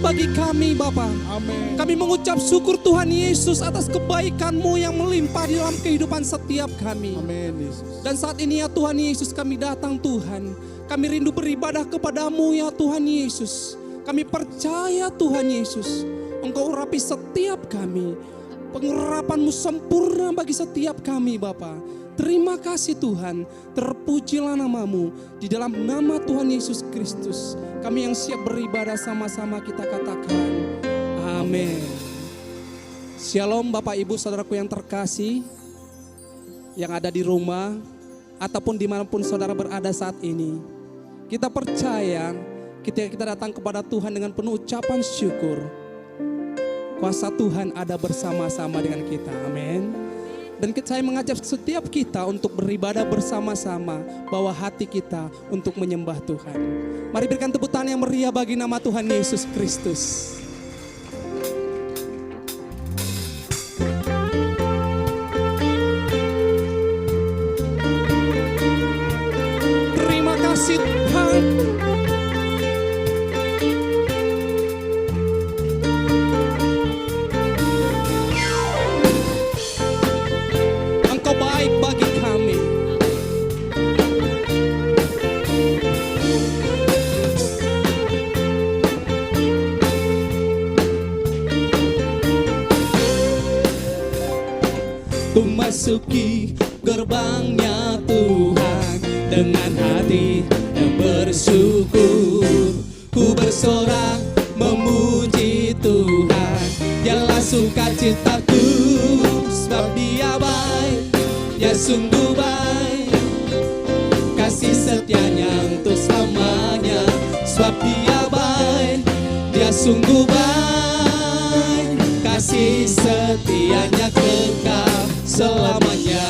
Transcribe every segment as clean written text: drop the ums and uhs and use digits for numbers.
bagi kami Bapa. Amin. Kami mengucap syukur Tuhan Yesus atas kebaikan-Mu yang melimpah di dalam kehidupan setiap kami. Amin Yesus. Dan saat ini ya Tuhan Yesus kami datang Tuhan. Kami rindu beribadah kepadamu ya Tuhan Yesus. Kami percaya Tuhan Yesus, Engkau urapi setiap kami. Pengurapan-Mu sempurna bagi setiap kami Bapa. Terima kasih Tuhan, terpujilah nama-Mu. Di dalam nama Tuhan Yesus Kristus, kami yang siap beribadah sama-sama kita katakan, amin. Shalom Bapak Ibu Saudaraku yang terkasih, yang ada di rumah, ataupun dimanapun saudara berada saat ini. Kita percaya ketika kita datang kepada Tuhan dengan penuh ucapan syukur, kuasa Tuhan ada bersama-sama dengan kita, amin. Dan saya mengajak setiap kita untuk beribadah bersama-sama, bawa hati kita untuk menyembah Tuhan. Mari berikan tepuk tangan yang meriah bagi nama Tuhan Yesus Kristus. Terima kasih Tuhan. Engkau baik bagi kami. Ku masuki gerbangnya Tuhan dengan hati yang bersyukur. Ku bersorak memuji Tuhan, dialah sukacitaku, sebab Dia baik, Dia sungguh baik. Kasih setianya untuk selamanya, sebab Dia baik, Dia sungguh baik. Kasih setianya kekal selamanya.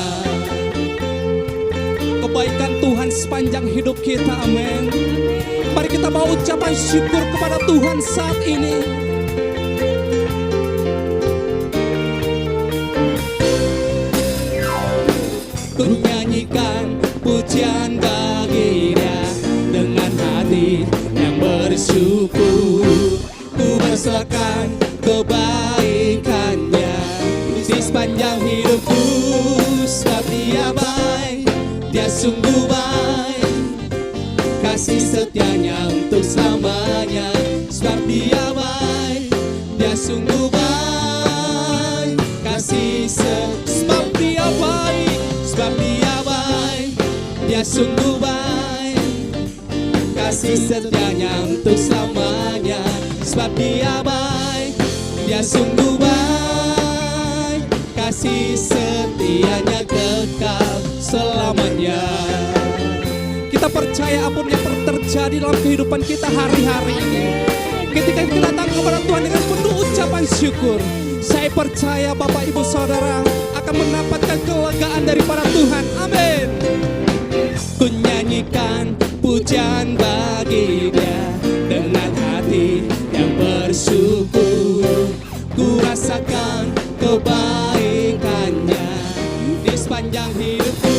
Kebaikan Tuhan sepanjang hidup kita, amin. Mari kita bawa ucapan syukur kepada Tuhan saat ini. Ku nyanyikan pujian bagi Dia dengan hati yang bersyukur. Ku bersorakkan kebaikannya di sepanjang hidupku, sebab Dia baik, Dia sungguh baik. Kasih setianya untuk selamanya, sebab Dia baik, Dia sungguh baik. Kasih sebab Dia baik, sebab Dia baik, Dia sungguh baik. Kasih setianya untuk selamanya, sebab Dia baik, Dia sungguh baik. Kasih setianya kekal selamanya. Kita percaya apapun yang terjadi dalam kehidupan kita hari-hari ini, ketika kita datang kepada Tuhan dengan penuh ucapan syukur, saya percaya Bapak Ibu Saudara akan mendapatkan kelegaan daripada Tuhan, amin. Ku nyanyikan pujian bagi Dia dengan hati yang bersyukur. Ku rasakan kebaikannya di sepanjang hidupku,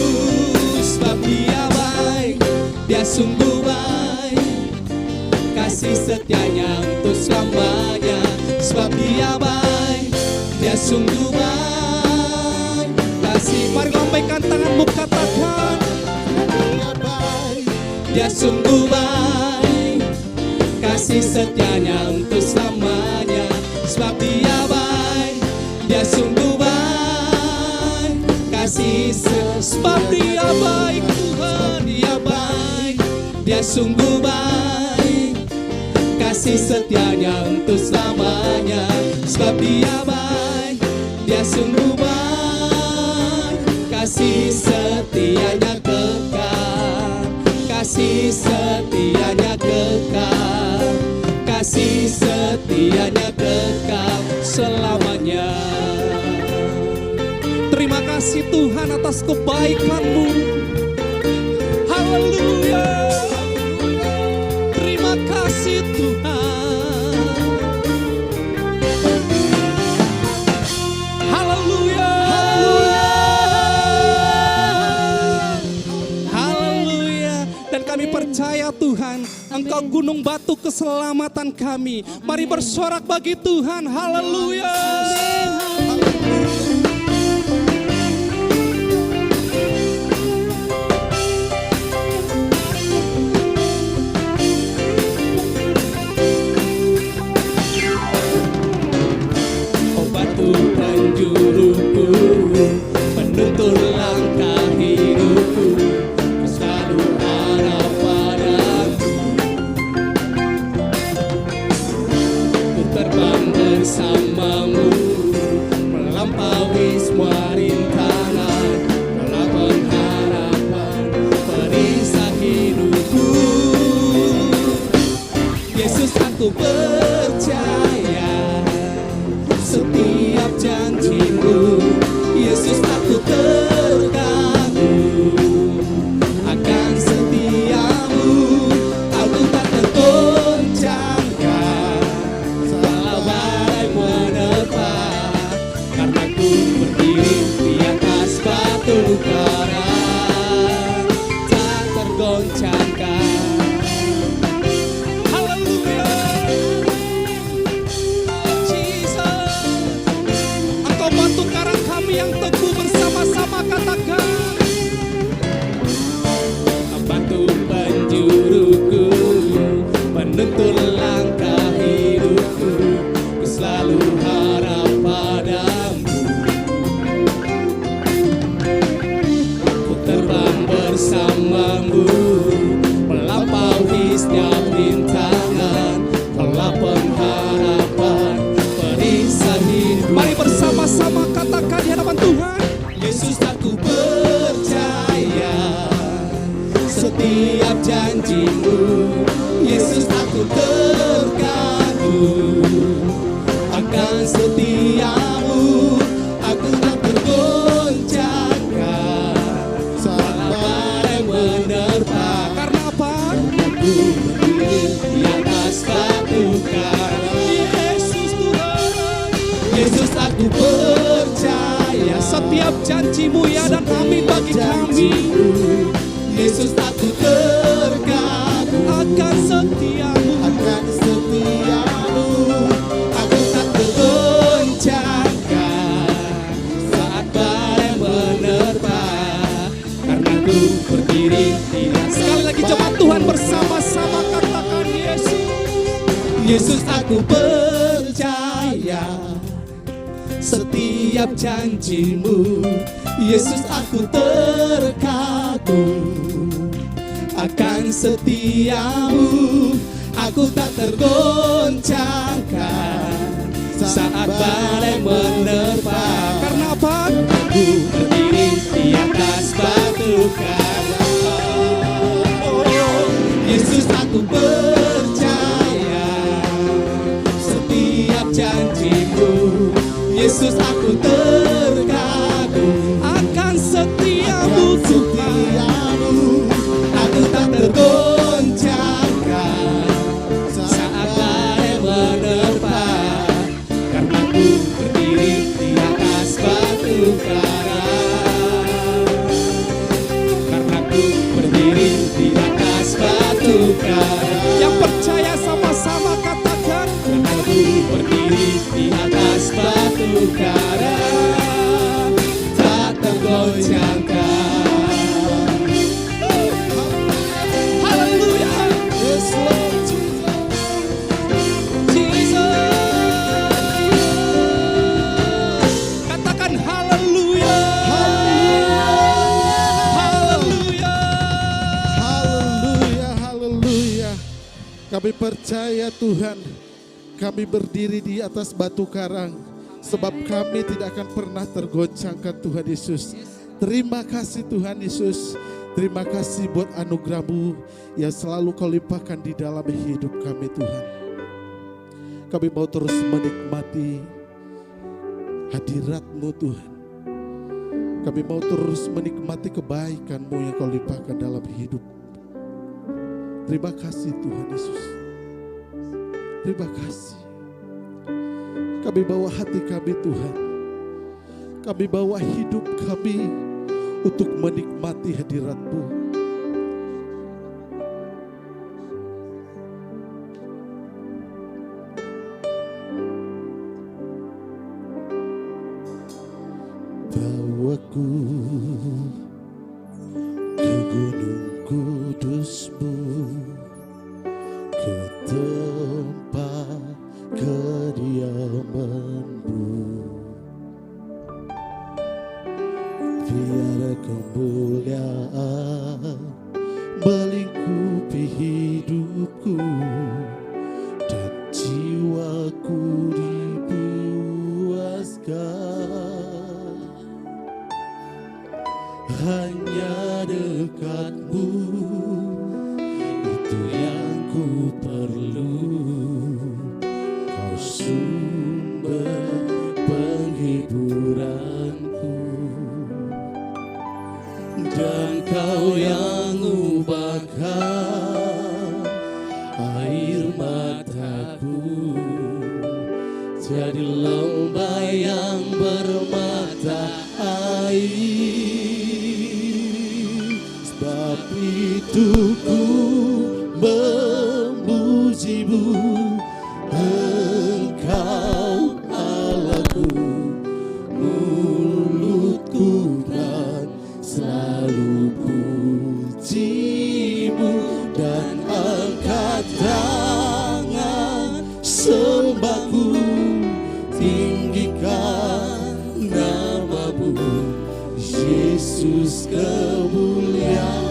sebab Dia baik, Dia sungguh baik. Kasih setianya untuk selamanya, sebab Dia baik, Dia sungguh baik. Kasih, mari lambaikan tanganmu, katakan Dia baik, Dia sungguh baik. Kasih setianya untuk selamanya, sebab Dia baik, Dia sungguh baik. Kasih sebab Dia baik, Tuhan Dia baik, Dia sungguh baik. Kasih setianya untuk selamanya, sebab Dia baik, Dia sungguh baik. Kasih setianya kekal, kasih setianya kekal, kasih setianya kekal selamanya. Terima kasih Tuhan atas kebaikan-Mu. Haleluya. Terima kasih Tuhan. Haleluya. Haleluya. Dan kami percaya Tuhan, Engkau gunung batu keselamatan kami. Mari bersorak bagi Tuhan. Haleluya. Oh batu penjuruku, penuntun langkah hidupku, ku selalu harap padamu. Ku terbang bersamamu, melampaui semua rintangan, dalam pengharapan perisai hidupku. Yesus, aku percaya setiap janjimu. Yesus, aku terkagum akan setiamu. Aku tak tergoncangkan walau badai menerpa, karena ku berdiri di atas batu karang, tak tergoncangkan. Haleluya. Jesus, Engkau batu karang kami yang teguh, bersama-sama katakan. Batu penjuruku, penuntun langkah hidupku, ku selalu harap padamu. Ku terbang bersamamu, melampaui setiap rintangan, dalam pengharapan perisai hidup. Mari bersama-sama katakan di hadapan Tuhan. Yesus, aku percaya setiap janjimu. Yesus, aku terkagum akan setiamu. Aku tak tergoncangkan saat badai menerpa. Karena apa? Aku berdiri di atas batu karang. Yesus Tuhan, Yesus, aku percaya setiap janjimu ya dan amin bagi kami. Yesus, aku terkagum akan setiamu, akan setiamu. Aku tak tergoncangkan saat badai menerpa, karena ku berdiri di atas. Sekali lagi jemaat Tuhan bersama-sama katakan Yesus. Yesus, aku percaya setiap janjimu. Yesus, aku terkagum akan setiamu. Aku tak tergoncangkan saat badai menerpa. Karena apa? Aku berdiri di atas batu karang. Oh, Yesus, aku percaya setiap janjimu. Yesus, aku terkagum akan setiamu, setiamu. Aku tak tergoncangkan saat badai menerpa, karena ku berdiri di atas batu karang. Karena ku berdiri di atas batu karang. Yang percaya sama-sama katakan. Karena ku berdiri di atas batu karang, tak tergoncangkan. Haleluya. Yes, Lord Jesus. Katakan haleluya. Haleluya. Haleluya, haleluya. Kami percaya Tuhan, kami berdiri di atas batu karang, sebab kami tidak akan pernah tergoncangkan Tuhan Yesus. Terima kasih Tuhan Yesus. Terima kasih buat anugerah-Mu yang selalu Kau limpahkan di dalam hidup kami Tuhan. Kami mau terus menikmati hadirat-Mu Tuhan. Kami mau terus menikmati kebaikan-Mu yang Kau limpahkan dalam hidup. Terima kasih Tuhan Yesus. Terima kasih. Kami bawa hati kami Tuhan. Kami bawa hidup kami untuk menikmati hadirat-Mu. Bawaku ke gunung kudus-Mu, ke tempat kediaman-Mu. Biar kemuliaan melingkupi hidupku dan jiwaku dipuaskan. Hanya dekat-Mu, itu yang ku perlu. Kau sumber penghiburanku, dan Kau yang ubahkan air mataku jadi lembah yang bermata air. Sebab itu ku memuji-Mu, Engkau Allahku. Mulutku kan selalu puji-Mu, dan angkat tangan sembahku, tinggikan nama-Mu, Yesus, kemuliaan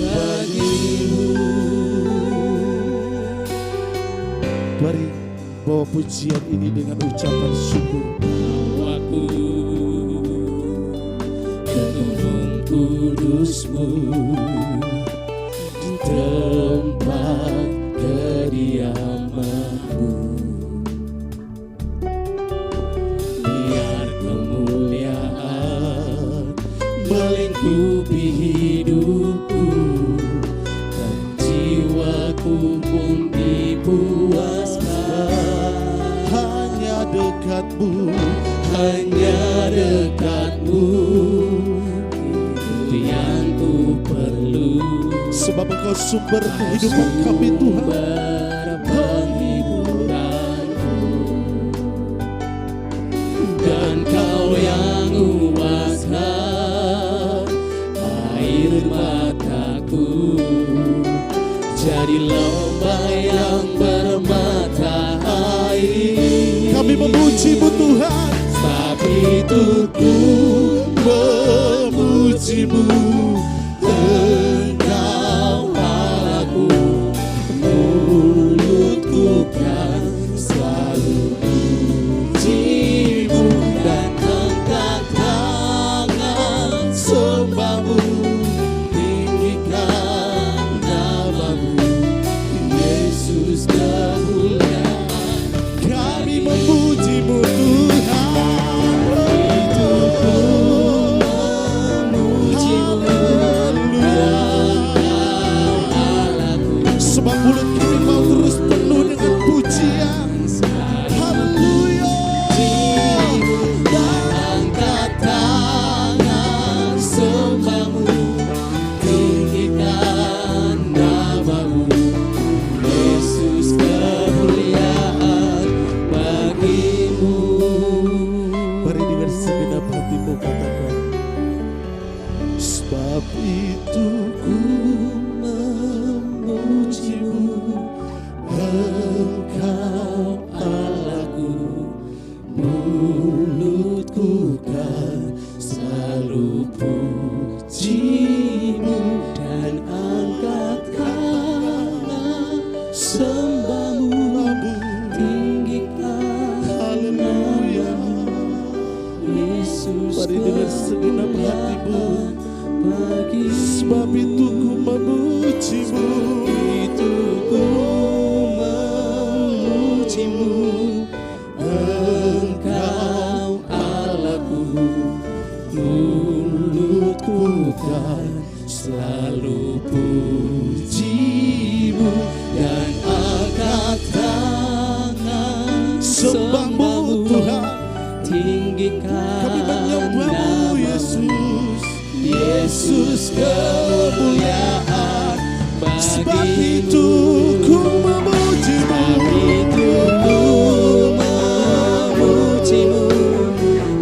bagi-Mu. Mari bawa pujian ini dengan ucapan syukur. Bawaku ke gunung kudus-Mu, Di tempat kediaman-Mu. biar kemuliaan melingkupi hidupku dan jiwaku pun dipuaskan. Hanya dekat-Mu, Hanya dekat-Mu, itu yang ku perlu. sebab Engkau sumber kehidupan kami Tuhan. Penghiburanku, dan Kau yang ubahkan air mataku jadi lembah yang bermata air. Kami memuji-Mu Tuhan. Sebab itu ku Memuji-Mu, Engkau Allahku. Mulutku kan selalu puji-Mu, dan angkat tangan sembah-Mu, tinggikan nama-Mu, Yesus, kemuliaan. kami memuji-Mu Tuhan. Sebab mulut kami mau terus penuh dengan pujian. Haleluya. Dan angkat tangan sembah-Mu, tinggikan nama-Mu, Yesus, kemuliaan bagi-Mu. Mari dengan segenap hatimu katakan, sebab itu ku memuji-Mu, Engkau Allahku. Mulutku kan selalu puji-Mu, dan angkat tangan sembah-Mu, tinggikan Haleluya. Yesus, Mari dengan segenap hatimu, bagi sebab itu ku memuji-Mu. itu ku memuji-Mu, Engkau Allahku. Mulutku kan selalu puji-Mu, dan angkat tangan Sembah-Mu Tuhan. tinggikan Kami menyembah-Mu Yesus. Yesus, kemuliaan Sebab bagi-Mu. itu ku memuji-Mu. Sebab itu ku memuji-Mu,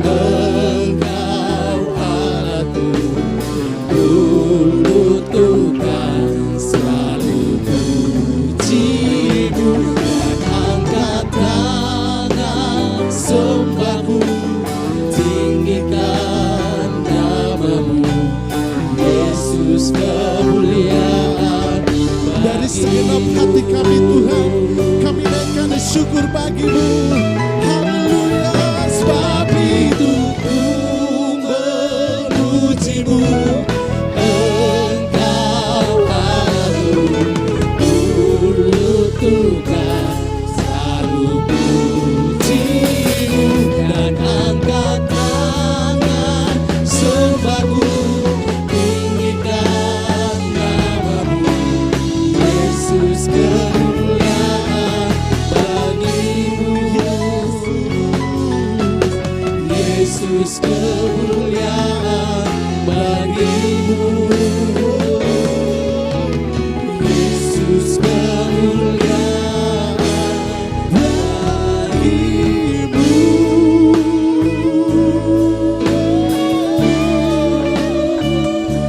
Engkau segenap hati kami Tuhan, kami naikkan syukur bagi-Mu. Haleluya. Sebab itu ku memuji-Mu, Engkau Allah, mulutku kan selalu puji-Mu, dan angkat tangan sembahku, tinggikan nama-Mu. Yesus, kemuliaan bagi-Mu. Yesus, kemuliaan bagi-Mu. Yesus, kemuliaan bagi-Mu.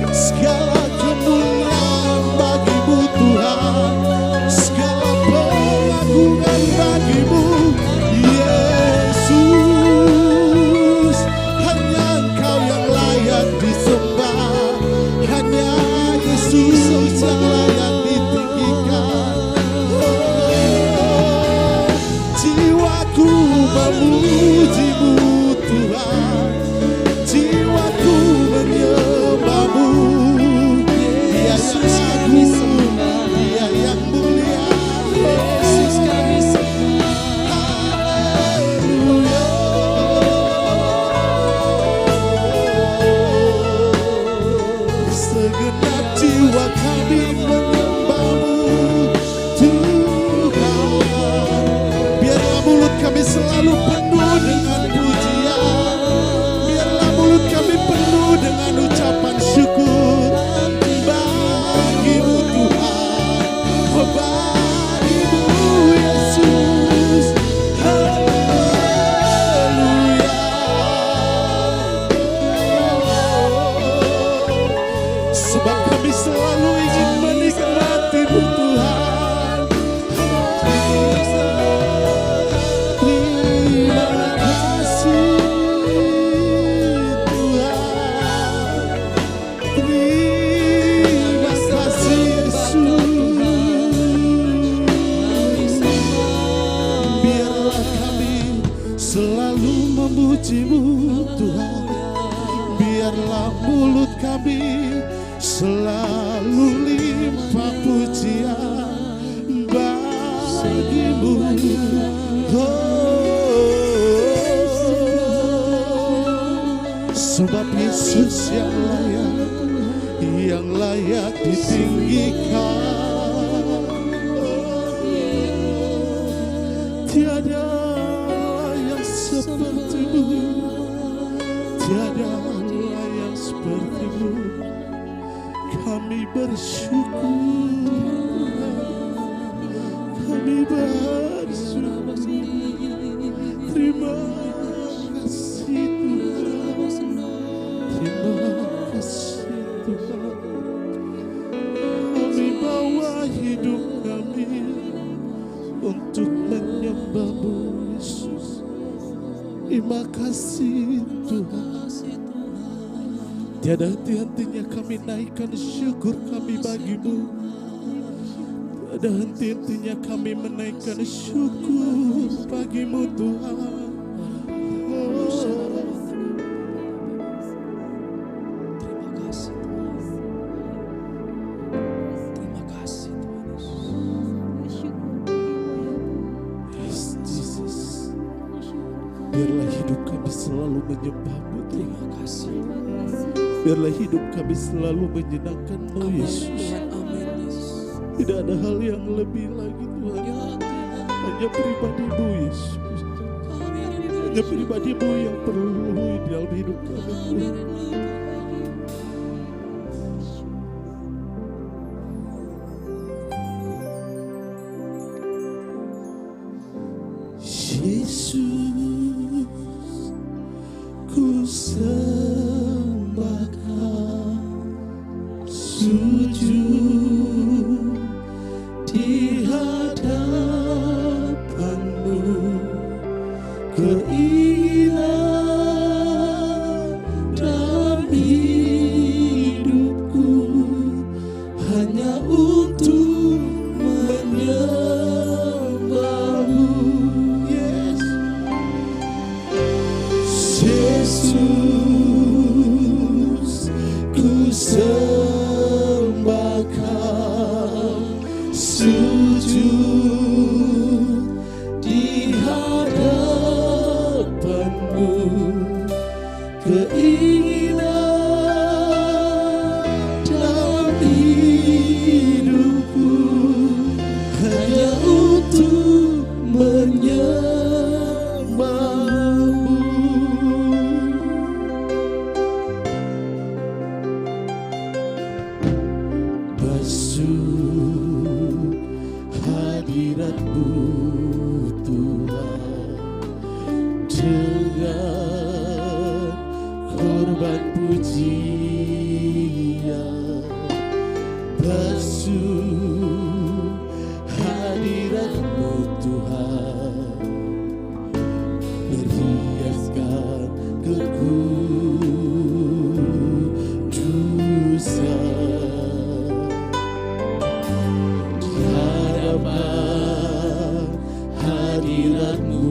Segala kemuliaan bagi-Mu Tuhan, segala pengagungan bagi-Mu Yesus. Hanya Engkau yang layak disembah, hanya Yesus yang layak ditinggikan. Jiwaku memuji-Mu Tuhan, jiwaku menyembah-Mu. Dia yang agung, Dia yang mulia. Yesus kami sembah. Haleluya. Segenap jiwa kami menyembah-Mu Tuhan. Biarlah mulut kami selalu penuh dengan pujian, biarlah mulut kami penuh dengan ucapan syukur bagi-Mu Tuhan, oh bagi-Mu Yesus. Haleluya. Sebab kami selalu ingin menikmati-Mu Tuhan. Terima kasih Tuhan, terima kasih Yesus. Biarlah kami selalu memuji-Mu Tuhan, biarlah mulut kami selalu limpah pujian bagi-Mu. Sebab Yesus yang layak ditinggikan. Tiada yang seperti-Mu, tiada yang seperti-Mu. Kami bersyukur, kami bersyukur. Terima kasih Tuhan, terima kasih Tuhan. Kami bawa hidup kami untuk menyembah-Mu Yesus. Terima kasih Tuhan. Tiada henti-hentinya kami naikkan syukur kami bagi-Mu. Tiada henti-hentinya kami menaikkan syukur bagi-Mu Tuhan. Terima kasih Tuhan. Terima kasih Tuhan Yesus. Yes, Jesus. Biarlah hidup kami selalu menyembah-Mu Tuhan. Terima kasih. Biarlah hidup kami selalu menyenangkan-Mu Yesus. Tuhan, amin Yesus. Tidak ada hal yang lebih lagi Tuhan, Ya Tuhan. hanya pribadi-Mu Yesus. Hanya pribadi-Mu yang perlu di dalam hidup kami Tuhan. Yesus, ku sembahkan, sujud di hadapan-Mu. Keinginan dalam hidupku hanya untuk keinginan dalam hidupku hanya untuk menyembahmu. Basuh hadirat-Mu Tuhan dengan korban pujian. Basuh hadirat-Mu Tuhan, berhiaskan kekudusan. Di hadapan hadirat-Mu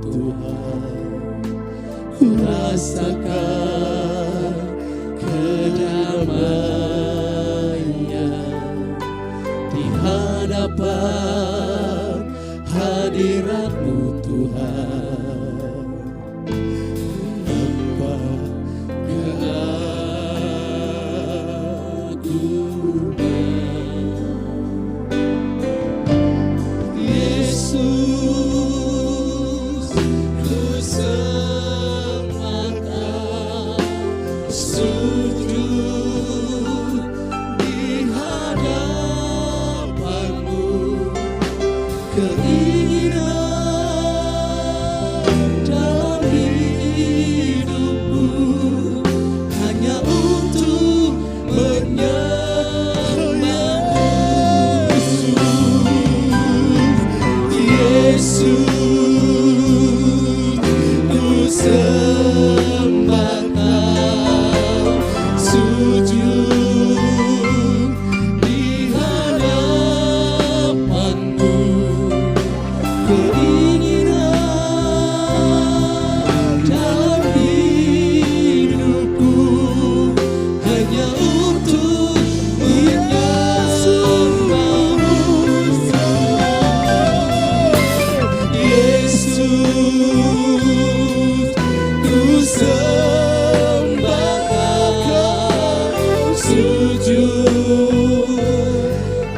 Tuhan, ku rasakan kedamaian. Di hadapan hadirat-Mu Tuhan, nampak keagungan. Yesus, ku sembahkan, sujud di hadapan-Mu. Keinginan dalam hidupku hanya untuk menyembah-Mu. Yesus, ku sembahkan, sujud di hadapan-Mu. Keinginan dalam hidupku hanya untuk menyembah-Mu. Yesus, ku sembahkan, sujud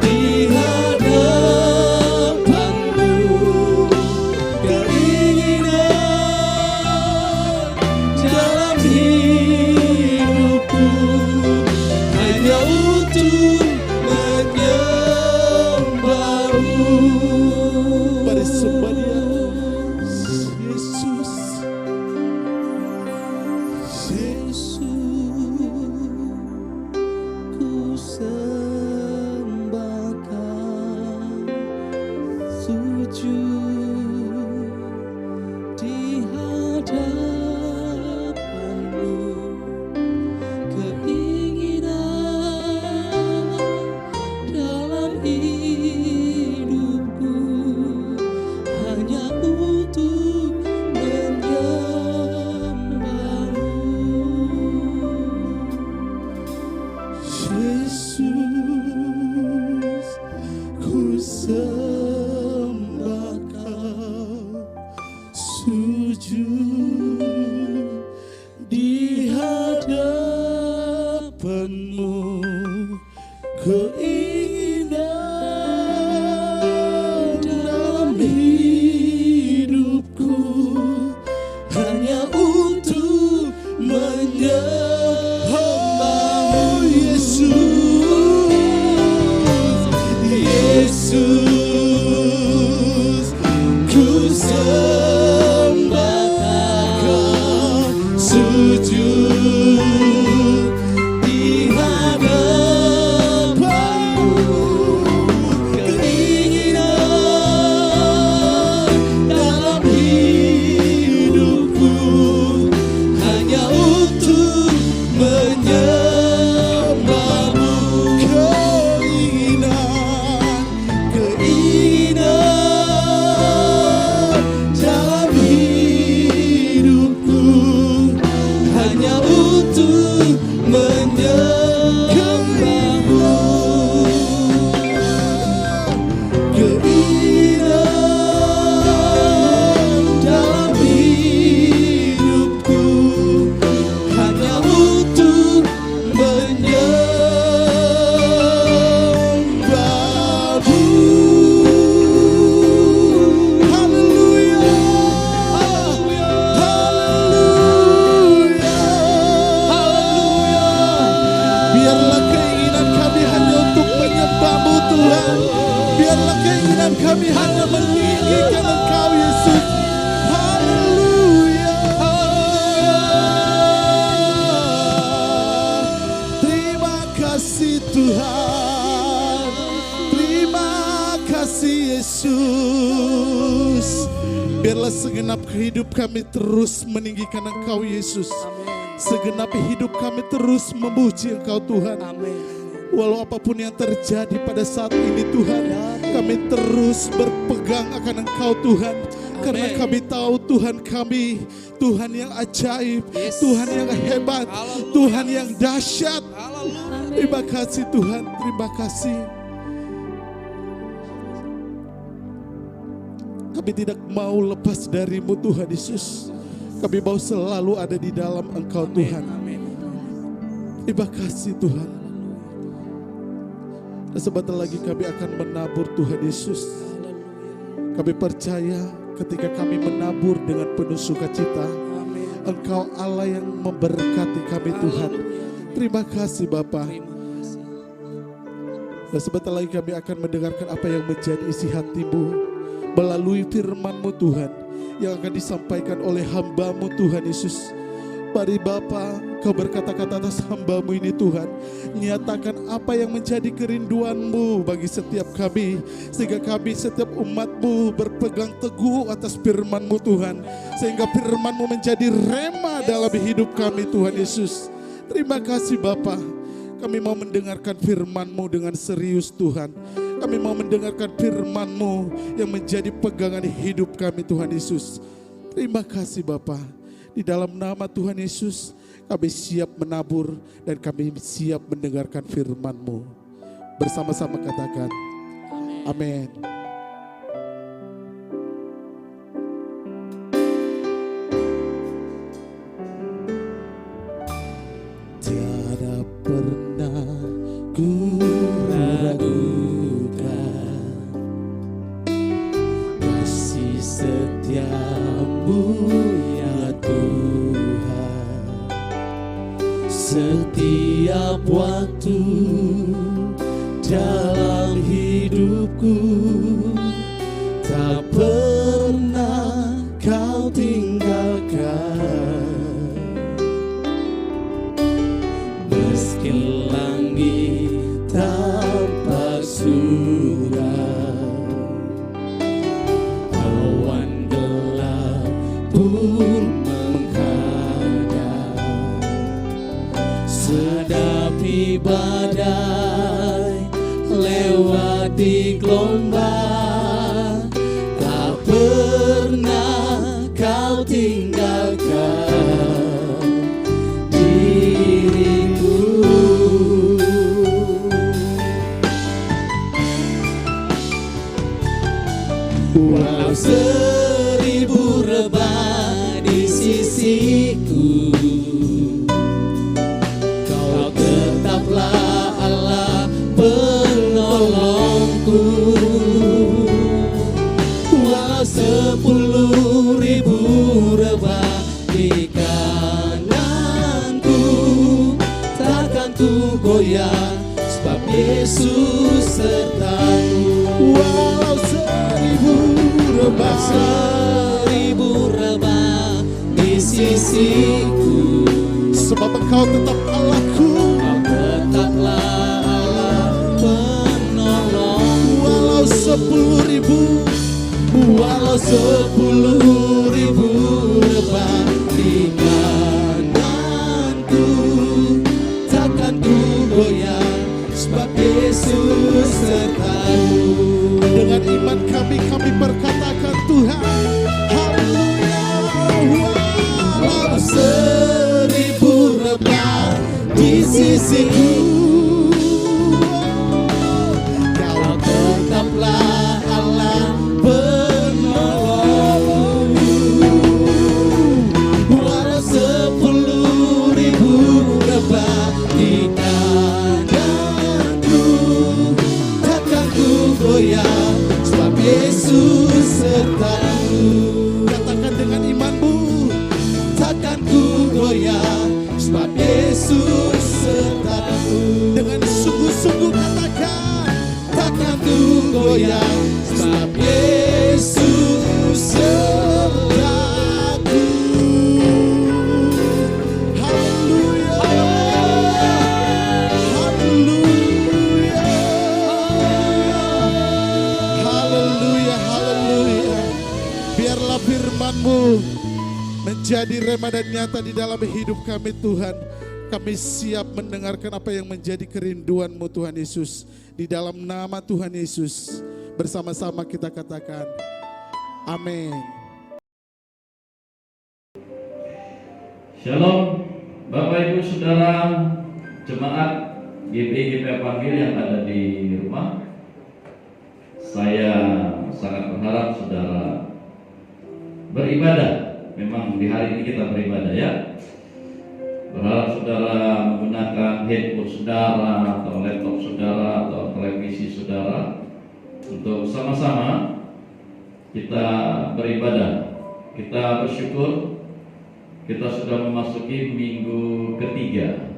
di hadapan-Mu. Keinginan dalam hidupku hanya untuk menyembah-Mu. Mari sembah Dia. Yesus, Yesus, ku sembahkan, sujud di hadapan-Mu. Keinginan dalam hidupku hanya untuk menyembah-Mu. Yesus, ku sembahkan, sujud di hadapan-Mu. Keinginan dalam hidupku hanya untuk menyembah-Mu. Yesus, ku sembahkan, sujud di hadapan-Mu. Keinginan dalam hidupku hanya untuk menyembah-Mu. Keinginan dalam Biarlah segenap hidup kami terus meninggikan Engkau Yesus. Segenap hidup kami terus memuji Engkau Tuhan. Walau apapun yang terjadi pada saat ini Tuhan, kami terus berpegang akan Engkau Tuhan. Karena kami tahu Tuhan kami, Tuhan yang ajaib, Tuhan yang hebat, Tuhan yang dahsyat. Terima kasih Tuhan, terima kasih. Kami tidak mau lepas darimu Tuhan Yesus. Kami mau selalu ada di dalam Engkau Tuhan. Terima kasih Tuhan. Dan sebentar lagi kami akan menabur Tuhan Yesus. Kami percaya ketika kami menabur dengan penuh sukacita, Engkau Allah yang memberkati kami Tuhan. Terima kasih Bapa. Dan sebentar lagi kami akan mendengarkan apa yang menjadi isi hatimu melalui firman-Mu Tuhan yang akan disampaikan oleh hamba-Mu Tuhan Yesus. Mari Bapa, Kau berkata-kata atas hamba-Mu ini Tuhan. Nyatakan apa yang menjadi kerinduan-Mu bagi setiap kami. Sehingga kami setiap umat-Mu berpegang teguh atas firman-Mu Tuhan. Sehingga firman-Mu menjadi rema dalam hidup kami Tuhan Yesus. Terima kasih Bapa. Kami mau mendengarkan firman-Mu dengan serius Tuhan. Kami mau mendengarkan firman-Mu yang menjadi pegangan hidup kami Tuhan Yesus. Terima kasih Bapa. Di dalam nama Tuhan Yesus kami siap menabur dan kami siap mendengarkan firman-Mu. Bersama-sama katakan amin. Tiada pernah ku ragukan kasih setiamu ya Tuhan. Setiap waktu dalam hidupku tak pernah Kau tinggalkan. Meski langit tampak suram, awan gelap pun menghadap, sedapi badai lewati gelombang, tak pernah Kau tinggalkan diriku. Walau 1000 rebah di sisiku, Kau tetaplah Allah penolongku. Walau 10.000 rebah di kananku, takkan ku goyah sebab Yesus sertaku. Walau 1000 rebah di sisiku, sebab Engkau tetap Allahku. Kau tetaplah Allah penolong. Walau 10.000 rebah di kananku, takkan ku goyah sebab Yesus sertaku. Dengan iman kami berkatakan Tuhan, haleluya. Walau 1000 rebah di sisiku, Kau tetaplah Allah penolongku. Walau 10.000 rebah di kananku, takkan ku goyah sebab Yesus sertaku. Katakan dengan imanmu, takkan ku goyah sebab Yesus sertaku. Dengan sungguh-sungguh katakan, takkan ku goyah sebab Yesus sertaku. Haleluya, haleluya, haleluya, haleluya. Biarlah Biarlah firman-Mu menjadi rema dan nyata di dalam hidup kami Tuhan. Kami siap mendengarkan apa yang menjadi kerinduan-Mu Tuhan Yesus. Di dalam nama Tuhan Yesus, bersama-sama kita katakan, amin. Shalom Bapak Ibu Saudara jemaat GPI Panggil yang ada di rumah. Saya sangat berharap saudara beribadah. Memang di hari ini kita beribadah ya. Berharap saudara menggunakan handphone saudara atau laptop saudara atau televisi saudara untuk sama-sama kita beribadah. Kita bersyukur kita sudah memasuki minggu ketiga.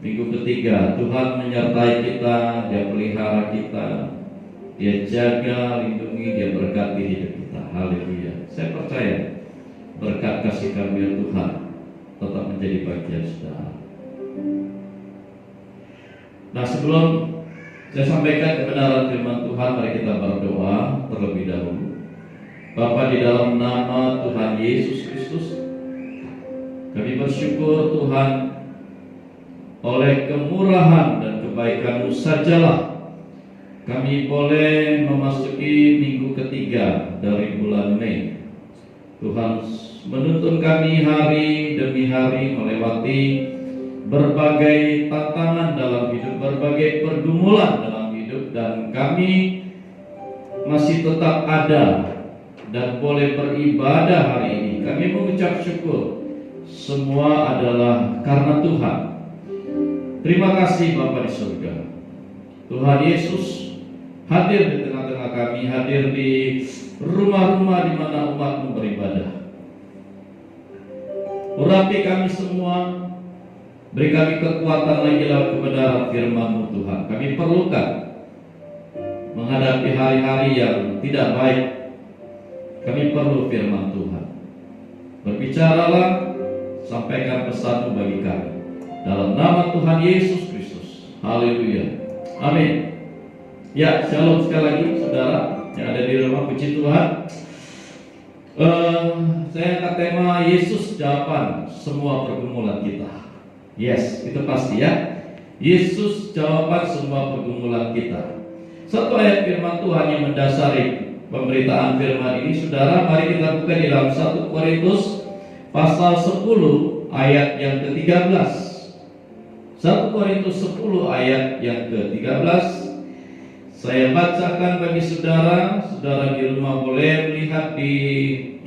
Minggu ketiga, Tuhan menyertai kita, Dia pelihara kita, Dia jaga, lindungi, Dia berkati hidup kita. Haleluya. Saya percaya berkat kasih karunia Tuhan tetap menjadi bagian saudara. Nah, sebelum saya sampaikan kebenaran firman Tuhan, mari kita berdoa terlebih dahulu. Bapa, di dalam nama Tuhan Yesus Kristus, kami bersyukur Tuhan, oleh kemurahan dan kebaikan-Mu sajalah kami boleh memasuki minggu ketiga dari bulan Mei. Tuhan menuntun kami hari demi hari melewati berbagai tantangan dalam hidup, berbagai pergumulan dalam hidup, dan kami masih tetap ada dan boleh beribadah hari ini. Kami mengucap syukur, semua adalah karena Tuhan. Terima kasih Bapa di surga. Tuhan Yesus hadir di tengah-tengah kami, hadir di rumah-rumah di mana umat-Mu beribadah. Urapi kami semua, beri kami kekuatan lagi lewat kebenaran firman-Mu Tuhan. Kami perlukan menghadapi hari-hari yang tidak baik. Kami perlu firman Tuhan. Berbicaralah, sampaikan pesan-Mu bagi kami. Dalam nama Tuhan Yesus Kristus. Haleluya. Amin. Ya, shalom sekali lagi saudara yang ada di rumah, puji Tuhan. Saya angkat tema Yesus jawaban semua pergumulan kita. Yes, itu pasti ya. Yesus jawaban semua pergumulan kita. Satu ayat firman Tuhan yang mendasari pemberitaan firman ini, saudara, mari kita buka di dalam 1 Korintus pasal 10 ayat yang ke-13. 1 Korintus 10 ayat yang ke-13. Saya bacakan bagi saudara. Saudara di rumah boleh melihat di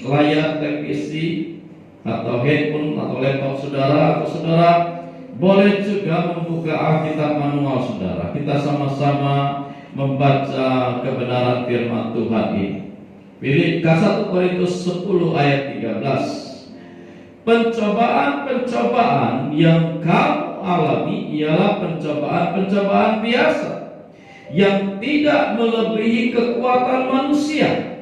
layar televisi atau handphone atau laptop saudara, atau saudara boleh juga membuka Alkitab manual saudara. Kita sama-sama membaca kebenaran firman Tuhan ini. Pilih 1 Korintus 10 ayat 13. Pencobaan-pencobaan yang kamu alami ialah pencobaan-pencobaan biasa yang tidak melebihi kekuatan manusia.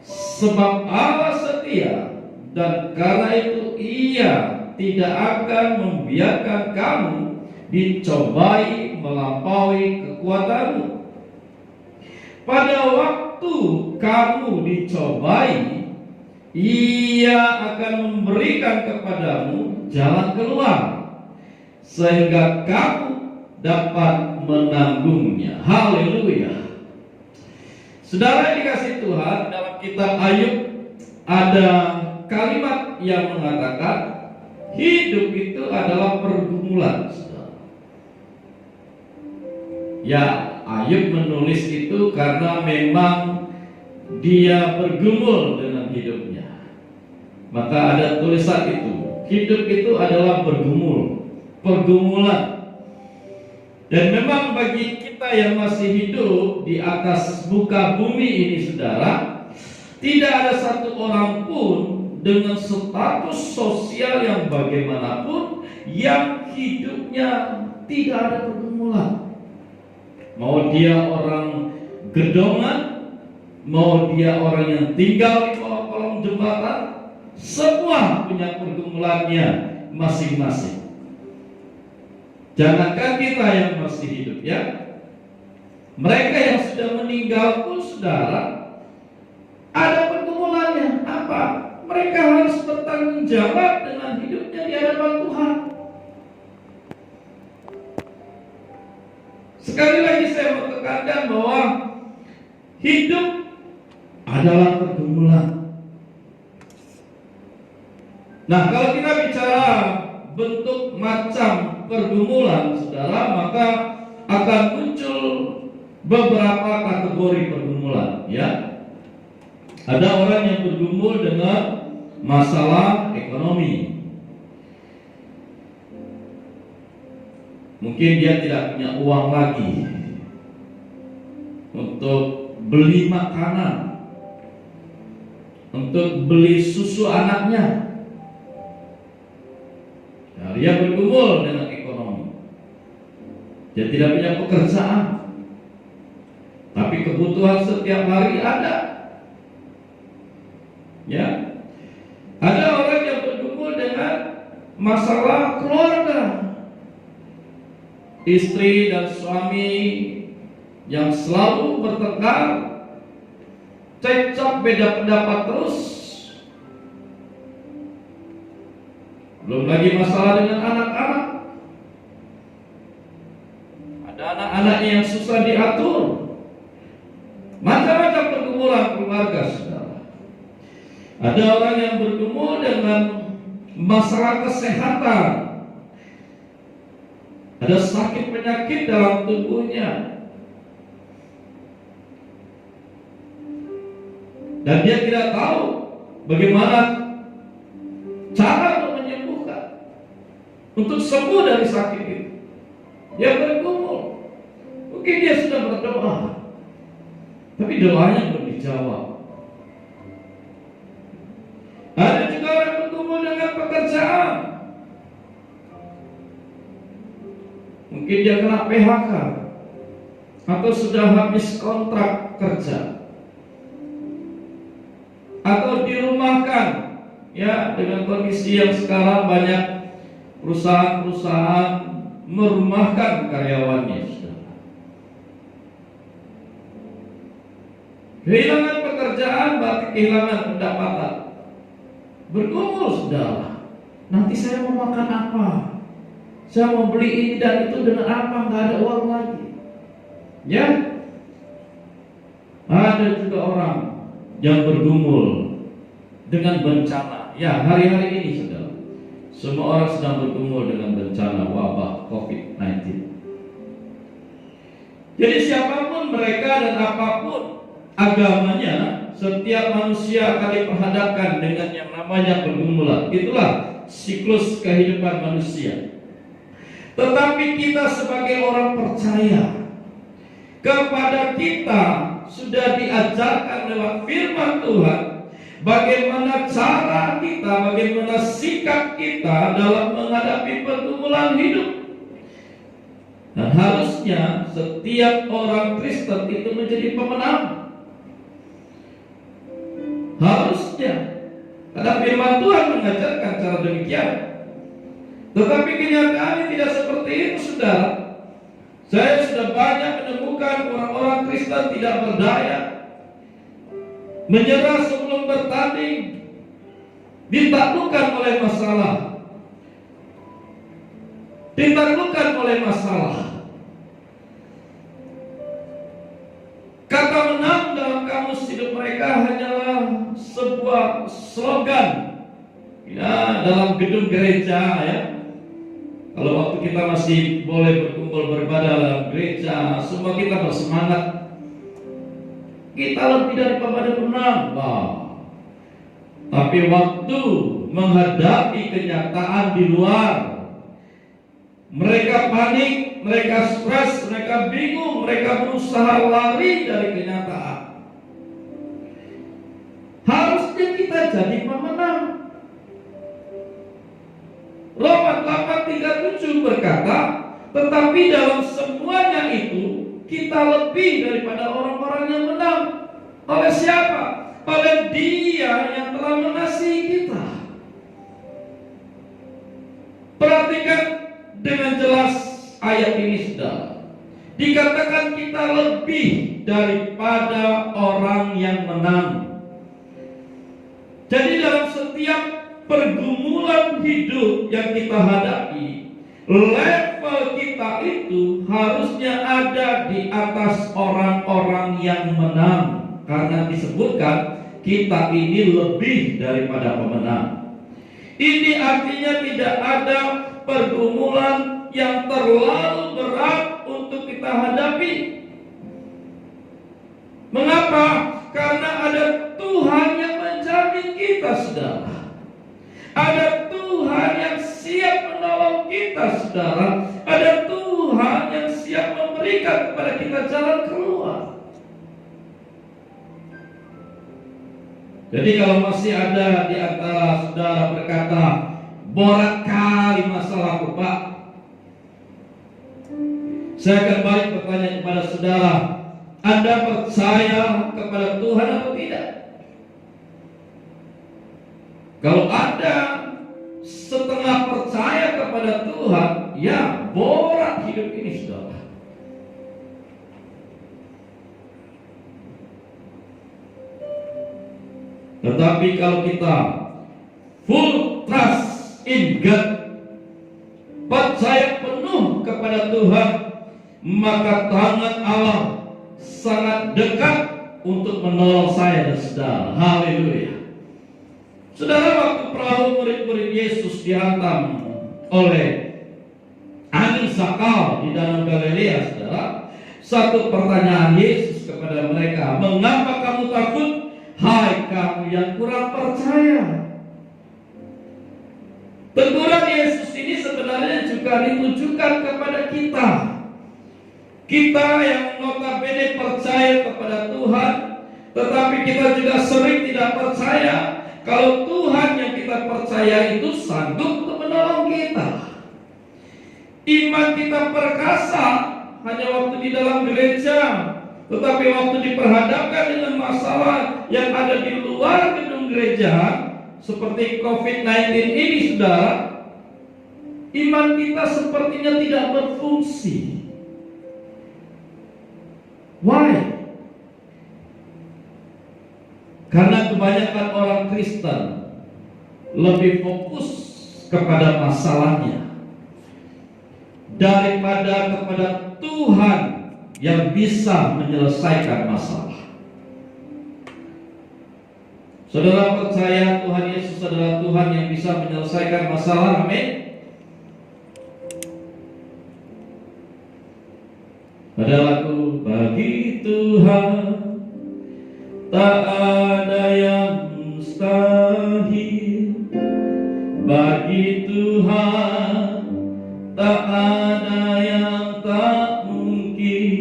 Sebab Allah setia, dan karena itu Ia tidak akan membiarkan kamu dicobai melampaui kekuatanmu. Pada waktu kamu dicobai, Ia akan memberikan kepadamu jalan keluar, sehingga kamu dapat menanggungnya. Haleluya. Saudara yang dikasihi Tuhan, dalam kitab Ayub ada kalimat yang mengatakan hidup itu adalah pergumulan. Ya, Ayub menulis itu karena memang dia bergumul dengan hidupnya. Maka ada tulisan itu, hidup itu adalah bergumul, pergumulan. Dan memang bagi kita yang masih hidup di atas muka bumi ini saudara, tidak ada satu orang pun dengan status sosial yang bagaimanapun yang hidupnya tidak ada pergumulan. Mau dia orang gedongan, mau dia orang yang tinggal di bawah kolong jembatan, semua punya pergumulannya masing-masing. Jangankan kita yang masih hidup ya, mereka yang sudah meninggal pun saudara, ada menjawab dengan hidupnya di hadapan Tuhan. Sekali lagi saya mau tekankan bahwa hidup adalah pergumulan. Nah, kalau kita bicara bentuk macam pergumulan, saudara, maka akan muncul beberapa kategori pergumulan, ya. Ada orang yang bergumul dengan masalah ekonomi. Mungkin dia tidak punya uang lagi untuk beli makanan, untuk beli susu anaknya. Nah, dia bergumul dengan ekonomi. Dia tidak punya pekerjaan, tapi kebutuhan setiap hari ada. Ya, ada orang yang bergumul dengan masalah keluarga, istri dan suami yang selalu bertengkar, cekcok, beda pendapat terus. Belum lagi masalah dengan anak-anak. Ada anak-anaknya yang susah diatur. Macam-macam pergumulan keluarga, saudara. Ada orang yang bergumul dengan masalah kesehatan. Ada sakit penyakit dalam tubuhnya, dan dia tidak tahu bagaimana cara untuk menyembuhkan, untuk sembuh dari sakit itu. Dia bergumul. Mungkin dia sudah berdoa, tapi doanya belum dijawab. Ada juga orang bergumul dengan pekerjaan. Mungkin dia kena PHK atau sudah habis kontrak kerja, atau dirumahkan, ya, dengan kondisi yang sekarang banyak perusahaan-perusahaan merumahkan karyawannya. Kehilangan pekerjaan berarti kehilangan pendapatan. Bergumul, saudara. Nanti saya mau makan apa? Saya mau beli ini dan itu dengan apa? Nggak ada uang lagi. Ya, ada juga orang yang bergumul dengan bencana. Ya, hari-hari ini, saudara, semua orang sedang bergumul dengan bencana wabah COVID-19. Jadi siapapun mereka dan apapun agamanya, setiap manusia akan diperhadapkan dengan yang namanya pergumulan. Itulah siklus kehidupan manusia. Tetapi kita sebagai orang percaya, kepada kita sudah diajarkan lewat firman Tuhan bagaimana cara kita, bagaimana sikap kita dalam menghadapi pergumulan hidup. Dan harusnya setiap orang Kristen itu menjadi pemenang. Harusnya, karena firman Tuhan mengajarkan cara demikian. Tetapi kenyataannya tidak seperti itu, saudara. Saya sudah banyak menemukan orang-orang Kristen tidak berdaya, menyerah sebelum bertanding, ditaklukkan oleh masalah, ditaklukkan oleh masalah. Kata menang dalam kamus hidup mereka hanyalah sebuah slogan, ya, dalam gedung gereja, ya. Kalau waktu kita masih boleh berkumpul beribadah dalam gereja, semua kita bersemangat. Kita lebih daripada menang. Wow. Tapi waktu menghadapi kenyataan di luar, mereka panik, mereka stres, mereka bingung, mereka berusaha lari dari kenyataan. Harusnya kita jadi pemenang. Roma 8:37 berkata, tetapi dalam semuanya itu kita lebih daripada orang-orang yang menang. Oleh siapa? Oleh Dia yang telah mengasihi kita. Perhatikan dengan jelas ayat ini, saudara. Dikatakan kita lebih daripada orang yang menang. Jadi dalam setiap pergumulan hidup yang kita hadapi, level kita itu harusnya ada di atas orang-orang yang menang. Karena disebutkan kita ini lebih daripada pemenang. Ini artinya tidak ada pergumulan yang terlalu berat untuk kita hadapi. Mengapa? Karena ada Tuhan yang menjamin kita, saudara. Ada Tuhan yang siap menolong kita, saudara. Ada Tuhan yang siap memberikan kepada kita jalan keluar. Jadi kalau masih ada di antara saudara berkata, borak kali masalahku, Pak, saya akan balik bertanya kepada saudara, Anda percaya kepada Tuhan atau tidak? Kalau Anda setengah percaya kepada Tuhan, ya borak hidup ini, saudara. Tetapi kalau kita full trust in God, percaya penuh kepada Tuhan, maka tangan Allah sangat dekat untuk menolong saya dan saudara. Haleluya. Saudara, waktu perahu murid-murid Yesus dihantam oleh angin sakal di Danau Galilea, saudara, satu pertanyaan Yesus kepada mereka, mengapa kamu takut? Hai kamu yang kurang percaya. Teguran Yesus ini sebenarnya juga ditujukan kepada kita. Kita yang notabene percaya kepada Tuhan, tetapi kita juga sering tidak percaya kalau Tuhan yang kita percaya itu sanggup untuk menolong kita. Iman kita perkasa hanya waktu di dalam gereja, tetapi waktu diperhadapkan dengan masalah yang ada di luar gedung gereja, seperti COVID-19 ini, saudara, iman kita sepertinya tidak berfungsi. Why? Karena kebanyakan orang Kristen lebih fokus kepada masalahnya daripada kepada Tuhan yang bisa menyelesaikan masalah. Saudara percaya Tuhan Yesus adalah Tuhan yang bisa menyelesaikan masalah? Amin. Ada lagu, bagi Tuhan tak ada yang mustahil, bagi Tuhan tak ada yang tak mungkin.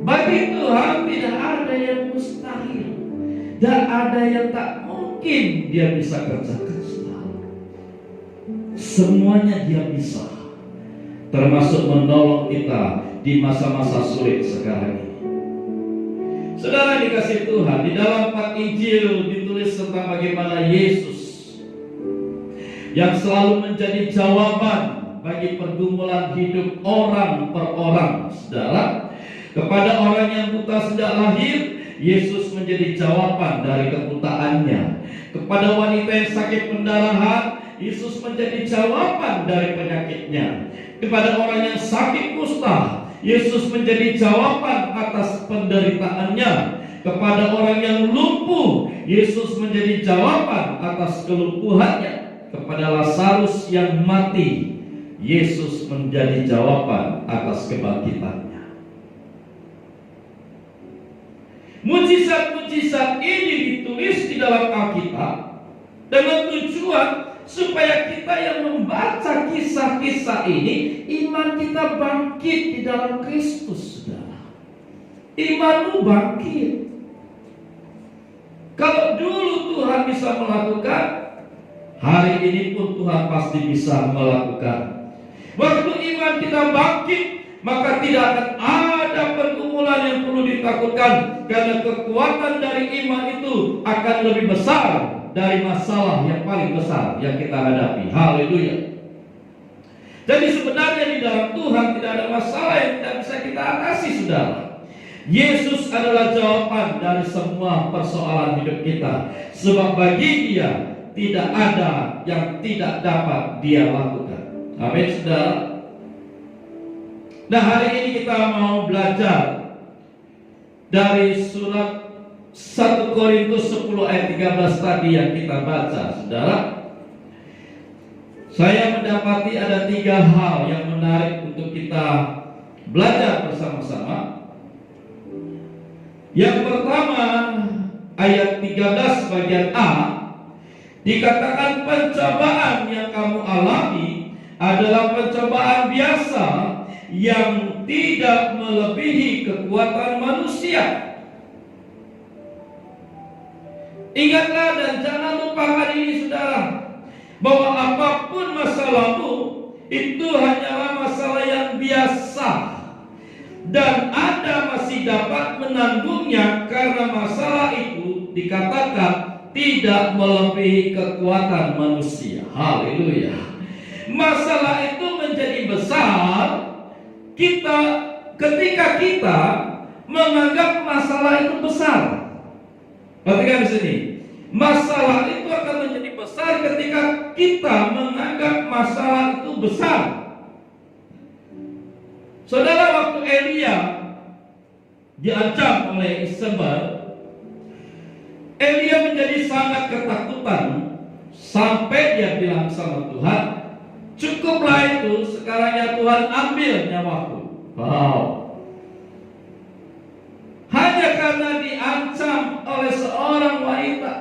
Bagi Tuhan tidak ada yang mustahil, dan ada yang tak mungkin Dia bisa kerjakan. Semuanya Dia bisa, termasuk menolong kita di masa-masa sulit sekarang ini. Saudara dikasih Tuhan, di dalam 4 Injil ditulis tentang bagaimana Yesus yang selalu menjadi jawaban bagi pergumulan hidup orang per orang. Saudara, kepada orang yang buta sejak lahir, Yesus menjadi jawaban dari kebutaannya. Kepada wanita yang sakit pendarahan, Yesus menjadi jawaban dari penyakitnya. Kepada orang yang sakit kusta, Yesus menjadi jawaban atas penderitaannya. Kepada orang yang lumpuh, Yesus menjadi jawaban atas kelumpuhannya. Kepada Lazarus yang mati, Yesus menjadi jawaban atas kebangkitannya. Mujizat-mujizat ini ditulis di dalam Alkitab dengan tujuan supaya kita yang membaca kisah-kisah ini, iman kita bangkit di dalam Kristus, saudara. Imanmu bangkit. Kalau dulu Tuhan bisa melakukan, hari ini pun Tuhan pasti bisa melakukan. Waktu iman kita bangkit, maka tidak akan ada pergumulan yang perlu ditakutkan, karena kekuatan dari iman itu akan lebih besar dari masalah yang paling besar yang kita hadapi. Haleluya. Jadi sebenarnya di dalam Tuhan tidak ada masalah yang tidak bisa kita atasi, saudara. Yesus adalah jawaban dari semua persoalan hidup kita. Sebab bagi Dia tidak ada yang tidak dapat dia lakukan. Amin, saudara. Nah, hari ini kita mau belajar dari surat 1 Korintus 10 ayat 13 tadi yang kita baca, saudara. Saya mendapati ada 3 hal yang menarik untuk kita belajar bersama-sama. Yang pertama, ayat 13 bagian A dikatakan pencobaan yang kamu alami adalah pencobaan biasa yang tidak melebihi kekuatan manusia. Ingatlah dan jangan lupakan ini, saudara, bahwa apapun masalahmu itu hanyalah masalah yang biasa, dan Anda masih dapat menanggungnya karena masalah itu dikatakan tidak melebihi kekuatan manusia. Haleluya. Masalah itu menjadi besar ketika kita menganggap masalah itu besar. Perhatikan di sini. Masalah itu akan menjadi besar ketika kita menganggap masalah itu besar. Saudara, waktu Elia diancam oleh Isabel, Elia menjadi sangat ketakutan sampai dia bilang sama Tuhan, cukuplah itu, sekarang ya Tuhan, ambil nyawaku. Wow. Hanya karena diancam oleh seorang wanita.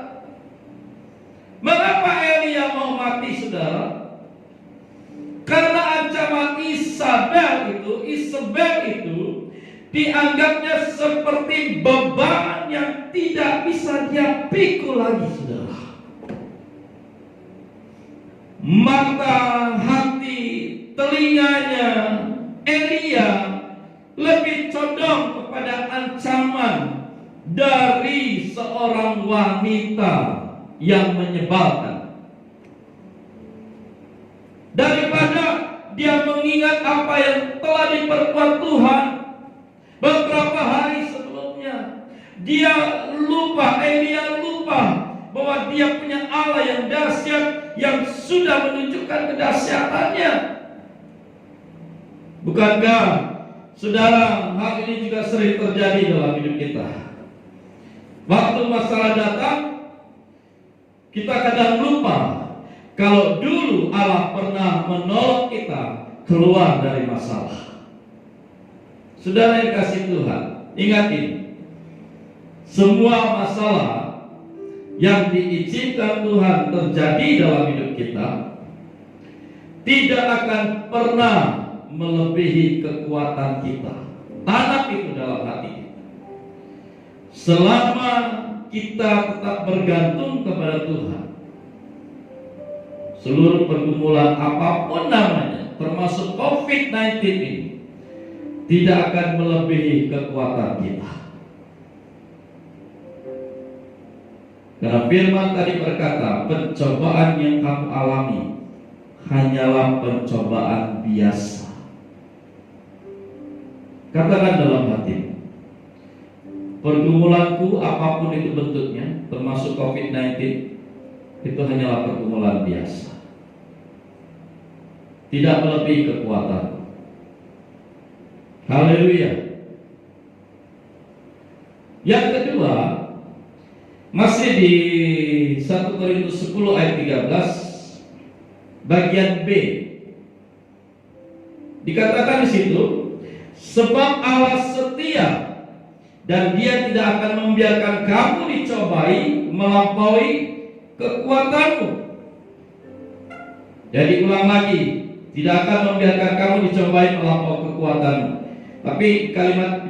Mengapa Elia mau mati, saudara? Karena ancaman Isabel itu dianggapnya seperti beban yang tidak bisa dia pikul lagi, saudara. Mata, hati, telinganya Elia lebih condong kepada ancaman dari seorang wanita yang menyebalkan, daripada dia mengingat apa yang telah diperbuat Tuhan beberapa hari sebelumnya. Elia lupa bahwa dia punya Allah yang dahsyat, yang sudah menunjukkan kedahsyatannya. Bukankah, saudara, hal ini juga sering terjadi dalam hidup kita? Waktu masalah datang, kita kadang lupa kalau dulu Allah pernah menolong kita keluar dari masalah. Saudara yang kasih Tuhan, ingat ini, semua masalah yang diizinkan Tuhan terjadi dalam hidup kita tidak akan pernah melebihi kekuatan kita. Tanam itu dalam hati kita. Selama kita tetap bergantung kepada Tuhan, seluruh pergumulan apapun namanya, termasuk COVID-19 ini, tidak akan melebihi kekuatan kita. Karena firman tadi berkata, pencobaan yang kamu alami hanyalah pencobaan biasa. Katakan dalam hati, pergumulanku apapun itu bentuknya, termasuk COVID-19, itu hanyalah pergumulan biasa, tidak melebihi kekuatanku. Haleluya. Yang kedua, masih di 1 Korintus 10 ayat 13 bagian B, dikatakan di situ, sebab Allah setia dan Dia tidak akan membiarkan kamu dicobai melampaui kekuatanmu. Jadi ulang lagi, tidak akan membiarkan kamu dicobai melampaui kekuatanmu. Tapi kalimat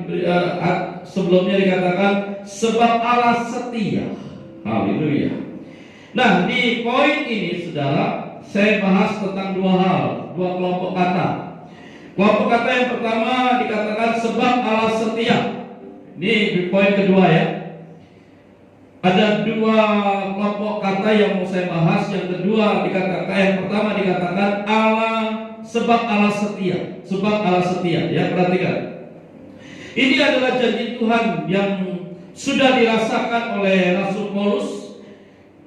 sebelumnya dikatakan sebab Allah setia. Haleluya. Nah, di poin ini, saudara, saya bahas tentang dua kelompok kata. Kelompok kata yang pertama dikatakan sebab Allah setia. Ini di poin kedua ya. Ada dua kelompok kata yang mau saya bahas. Yang kedua dikatakan, yang pertama dikatakan Allah, sebab Allah setia. Sebab Allah setia. Ya, perhatikan. Ini adalah janji Tuhan yang sudah dirasakan oleh Rasul Paulus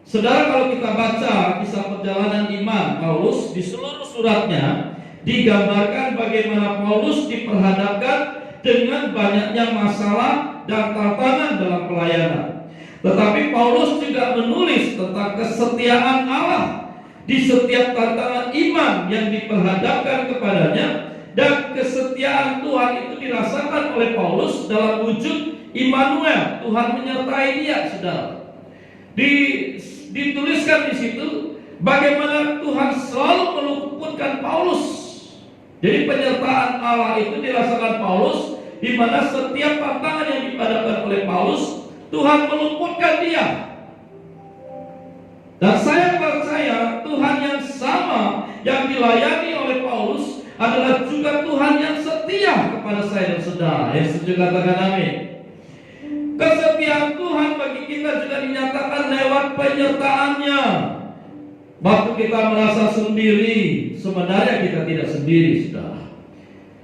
Saudara, kalau kita baca kisah perjalanan iman Paulus di seluruh suratnya, digambarkan bagaimana Paulus diperhadapkan dengan banyaknya masalah dan tantangan dalam pelayanan. Tetapi Paulus juga menulis tentang kesetiaan Allah di setiap tantangan iman yang diperhadapkan kepadanya, dan kesetiaan Tuhan itu dirasakan oleh Paulus dalam wujud Immanuel, Tuhan menyertai dia, saudara. Dituliskan di situ bagaimana Tuhan selalu meluputkan Paulus. Jadi penyertaan Allah itu dirasakan Paulus, di mana setiap tantangan yang dihadapkan oleh Paulus, Tuhan meluputkan dia. Dan saya percaya Tuhan yang sama yang dilayani oleh Paulus adalah juga Tuhan yang setia kepada saya dan saudara. Yang setuju katakan amin. Kesetiaan Tuhan bagi kita juga dinyatakan lewat penyertaannya. Waktu kita merasa sendiri, sebenarnya kita tidak sendiri, saudara.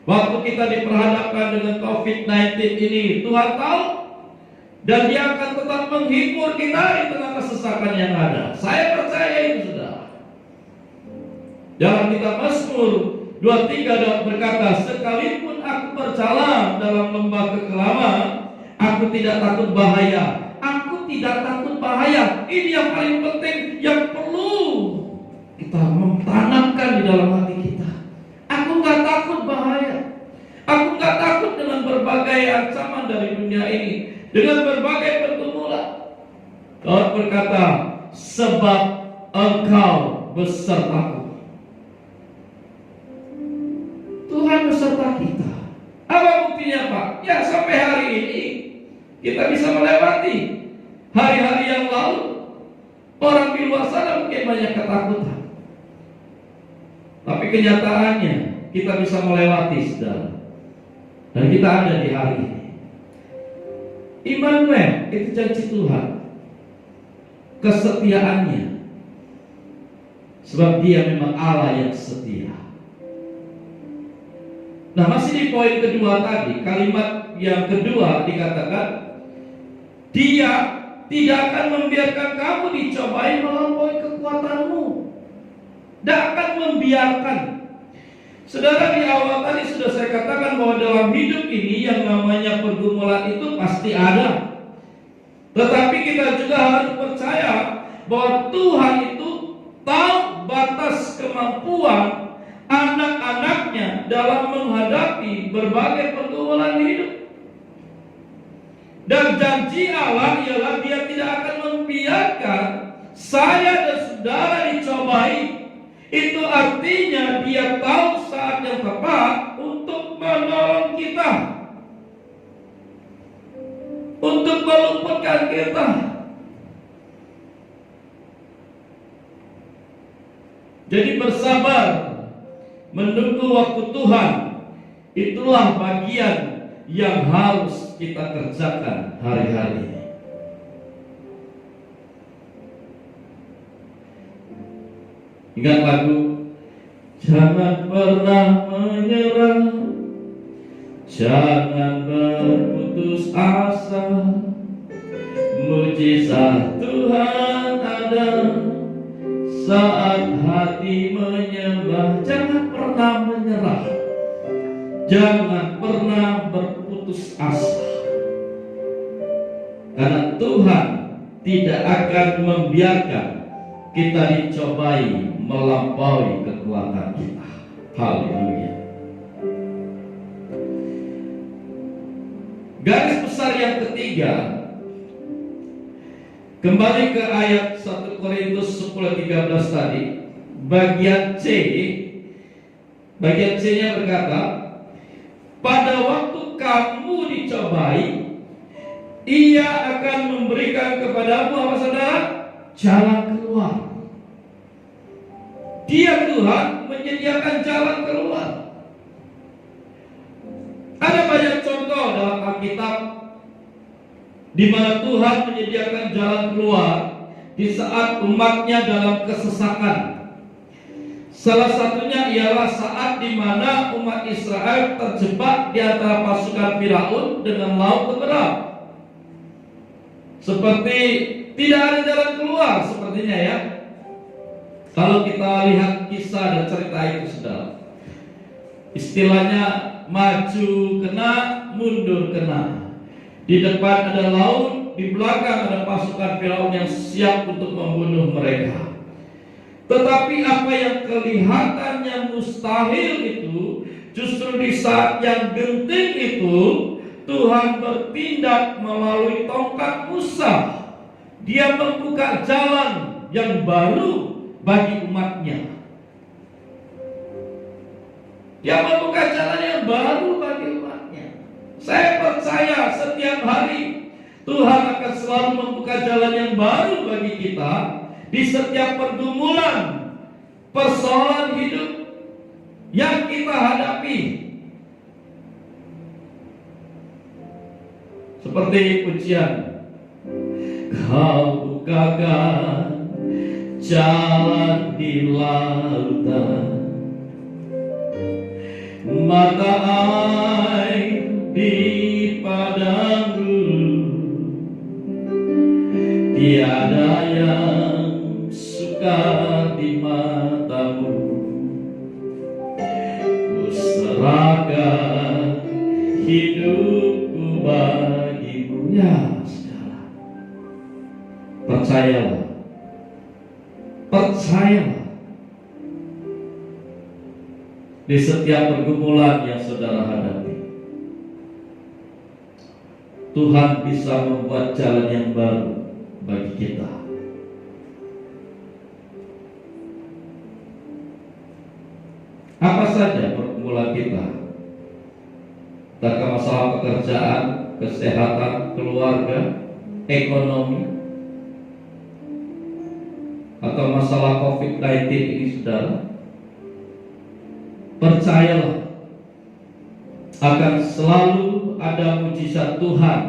Waktu kita diperhadapkan dengan COVID-19 ini, Tuhan tahu, dan Dia akan tetap menghibur kita di tengah kesesakan yang ada. Saya percaya itu, saudara. Dalam kitab Mazmur 23 berkata, sekalipun aku berjalan dalam lembah kekelaman, aku tidak takut bahaya. Aku tidak takut bahaya. Ini yang paling penting, yang perlu kita menanamkan di dalam hati kita. Aku nggak takut bahaya. Aku nggak takut dengan berbagai ancaman dari dunia ini, dengan berbagai pergumulan. Tuhan berkata, sebab Engkau besertaku. Tuhan beserta kita. Apa buktinya, Pak? Ya, sampai hari ini kita bisa melewati hari-hari yang lalu. Orang di luar sana mungkin banyak ketakutan, tapi kenyataannya kita bisa melewati, saudara. Dan kita ada di hari ini. Immanuel itu janji Tuhan, kesetiaannya, sebab Dia memang Allah yang setia. Nah, masih di poin kedua tadi, kalimat yang kedua dikatakan, Dia tidak akan membiarkan kamu dicobai melampaui kekuatanmu. Tidak akan membiarkan. Saudara, di awal tadi sudah saya katakan bahwa dalam hidup ini yang namanya pergumulan itu pasti ada. Tetapi kita juga harus percaya bahwa Tuhan itu tahu batas kemampuan anak-anaknya dalam menghadapi berbagai pergumulan hidup. Dan janji Allah ialah Dia tidak akan membiarkan saya dan saudara dicobai. Itu artinya Dia tahu saat yang tepat untuk menolong kita, untuk meluputkan kita. Jadi bersabar menunggu waktu Tuhan, itulah bagian yang harus kita kerjakan hari-hari ini. Ingat lagu, jangan pernah menyerah, jangan berputus asa, mujizat Tuhan ada saat hati menyembah. Jangan pernah menyerah, jangan pernah berputus asa, karena Tuhan tidak akan membiarkan kita dicobai melampaui kekuatan kita. Haleluya. Garis besar yang ketiga, kembali ke ayat 1 Korintus 10:13 tadi, bagian C. Bagian C-nya berkata, pada waktu kamu dicobai, Ia akan memberikan kepadamu apa, saudara? Jalan keluar. Dia, Tuhan, menyediakan jalan keluar. Ada banyak contoh dalam Alkitab di mana Tuhan menyediakan jalan keluar di saat umatnya dalam kesesakan. Salah satunya ialah saat di mana umat Israel terjebak di antara pasukan Firaun dengan laut terbelah. Seperti tidak ada jalan keluar sepertinya ya. Kalau kita lihat kisah dan cerita itu, saudara, istilahnya maju kena, mundur kena. Di depan ada laut, di belakang ada pasukan Firaun yang siap untuk membunuh mereka. Tetapi apa yang kelihatannya mustahil itu, justru di saat yang genting itu, Tuhan bertindak melalui tongkat Musa. Dia membuka jalan yang baru bagi umatnya. Dia membuka jalan yang baru bagi umatnya. Saya percaya setiap hari Tuhan akan selalu membuka jalan yang baru bagi kita di setiap pergumulan, persoalan hidup yang kita hadapi. Seperti pujian, Kau bukakan jalan di lautan, mata air di padang gurun, tiada yang sukar di matamu. Ku serahkan hidupku bagimu. Ya, saudara, percayalah. Percayalah, di setiap pergumulan yang saudara hadapi, Tuhan bisa membuat jalan yang baru bagi kita. Apa saja pergumulan kita, entah masalah pekerjaan, kesehatan, keluarga, ekonomi, atau masalah COVID-19 ini, saudara, percayalah akan selalu ada mujizat Tuhan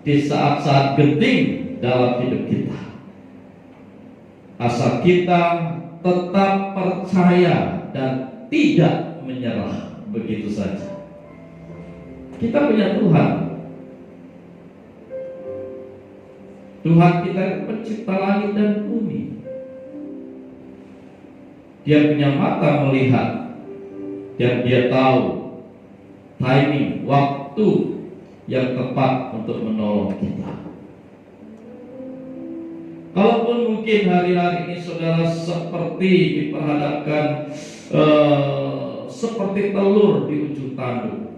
di saat-saat genting dalam hidup kita. Asal kita tetap percaya dan tidak menyerah begitu saja. Kita punya Tuhan. Tuhan kita pencipta langit dan bumi. Dia punya mata melihat, dan dia tahu timing, waktu yang tepat untuk menolong kita. Kalaupun mungkin hari-hari ini saudara seperti diperhadapkan seperti telur di ujung tanduk,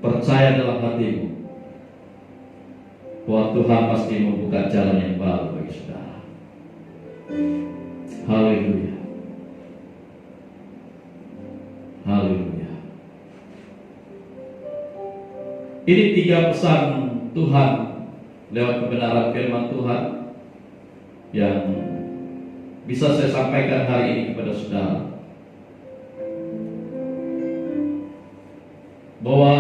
percaya dalam hatimu bahwa Tuhan pasti membuka jalan yang baru bagi saudara. Haleluya. Haleluya. Ini 3 pesan Tuhan lewat kebenaran firman Tuhan yang bisa saya sampaikan hari ini kepada saudara, bahwa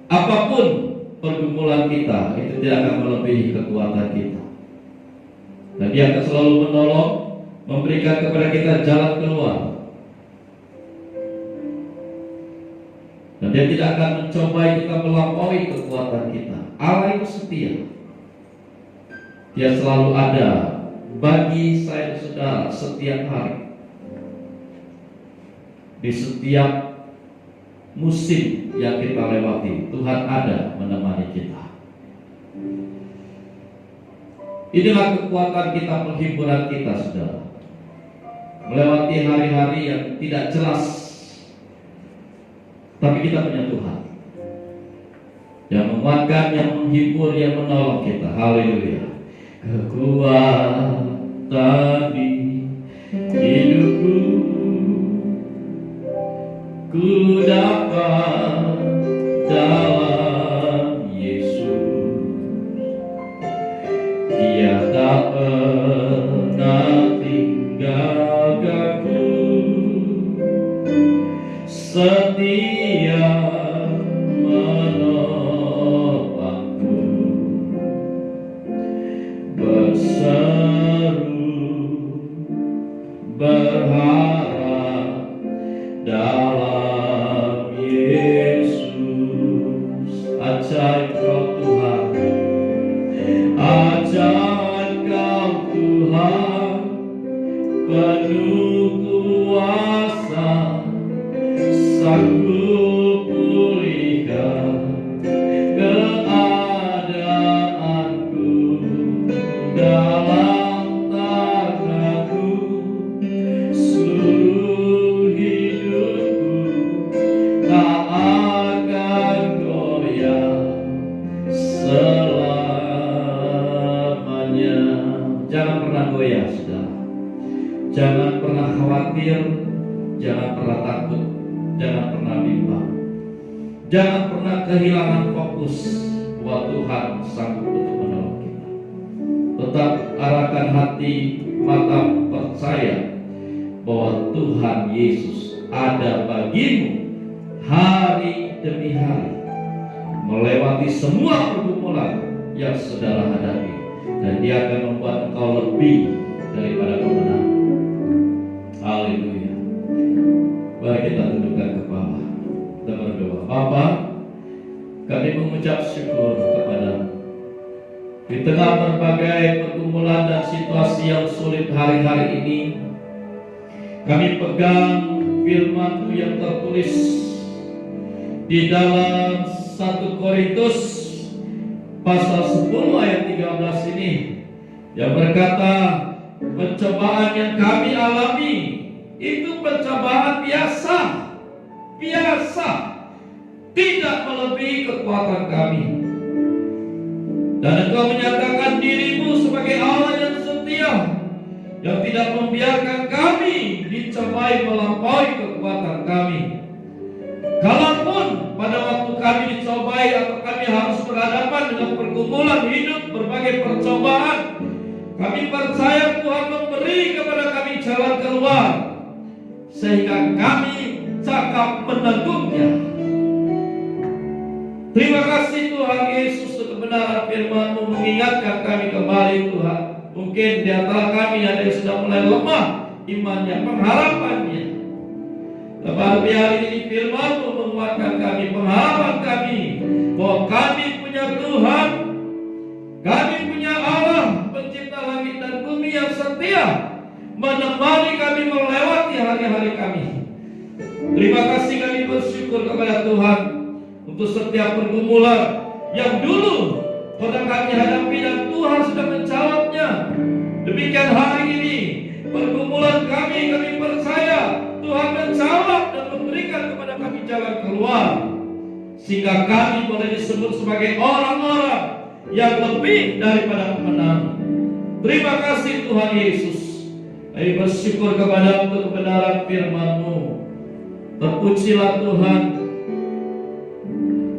apapun pergumulan kita itu tidak akan melebihi kekuatan kita. Dan Dia akan selalu menolong, memberikan kepada kita jalan keluar. Dan Dia tidak akan mencobai kita melampaui kekuatan kita. Allah itu setia. Dia selalu ada bagi saya dan saudara setiap hari. Di setiap musim yang kita lewati, Tuhan ada menemani kita. Inilah kekuatan kita, penghiburan kita, saudara. Melewati hari-hari yang tidak jelas, tapi kita punya Tuhan yang menguatkan, yang menghibur, yang menolong kita. Haleluya. Kekuatan di hidupku, ku dapat dalam Yesus. Dia tak pernah tinggalkanku, setia menopangku, berseru berharap dalam Yesus. Roh Tuhan. Ajar Kau Tuhan penuh kuasa, sanggup pulihkan keadaanku dalam tanganku, seluruh hidupku tak akan goyah selamanya. Jangan pernah goyah, saudara. Jangan pernah khawatir, jangan pernah takut, jangan pernah bimbang. Jangan pernah kehilangan fokus bahwa Tuhan sanggup untuk menolong kita. Tetap arahkan hati, mata percaya bahwa Tuhan Yesus ada bagimu hari demi hari, melewati semua pergumulan yang saudara hadapi, dan Dia akan membuat engkau lebih daripada pemenang. Haleluya. Mari kita tundukkan kepala, kita berdoa. Bapa, kami mengucap syukur kepadamu di tengah berbagai pergumulan dan situasi yang sulit hari-hari ini. Kami pegang firman-Mu yang tertulis di dalam 1 Korintus pasal 10 ayat 13 ini, yang berkata, pencobaan yang kami alami itu pencobaan biasa, tidak melebihi kekuatan kami. Dan Engkau menyatakan diri-Mu sebagai Allah yang setia, yang tidak membiarkan kami dicobai melampaui kekuatan kami. Kalaupun pada waktu kami dicobai atau kami harus berhadapan dengan pergumulan hidup, berbagai percobaan, kami percaya Tuhan memberi kepada kami jalan keluar, sehingga kami cakap menanggungnya. Terima kasih Tuhan Yesus untuk kebenaran firman-Mu mengingatkan kami kembali Tuhan. Mungkin di antara kami ada yang sudah mulai lemah imannya, pengharapannya. Tetapi hari ini firman-Mu menguatkan kami, pengharapan kami bahwa kami punya Tuhan, kami punya Allah pencipta langit dan bumi yang setia, menemani kami melewati hari-hari kami. Terima kasih, kami bersyukur kepada Tuhan untuk setiap pergumulan yang dulu pernah kami hadapi dan Tuhan sudah menjawabnya. Demikian hari ini pergumulan kami percaya Tuhan menjawab dan memberikan kepada kami jalan keluar, sehingga kami boleh disebut sebagai orang-orang yang lebih daripada pemenang. Terima kasih Tuhan Yesus. Kami bersyukur kepada untuk kebenaran firman-Mu. Terpujilah Tuhan.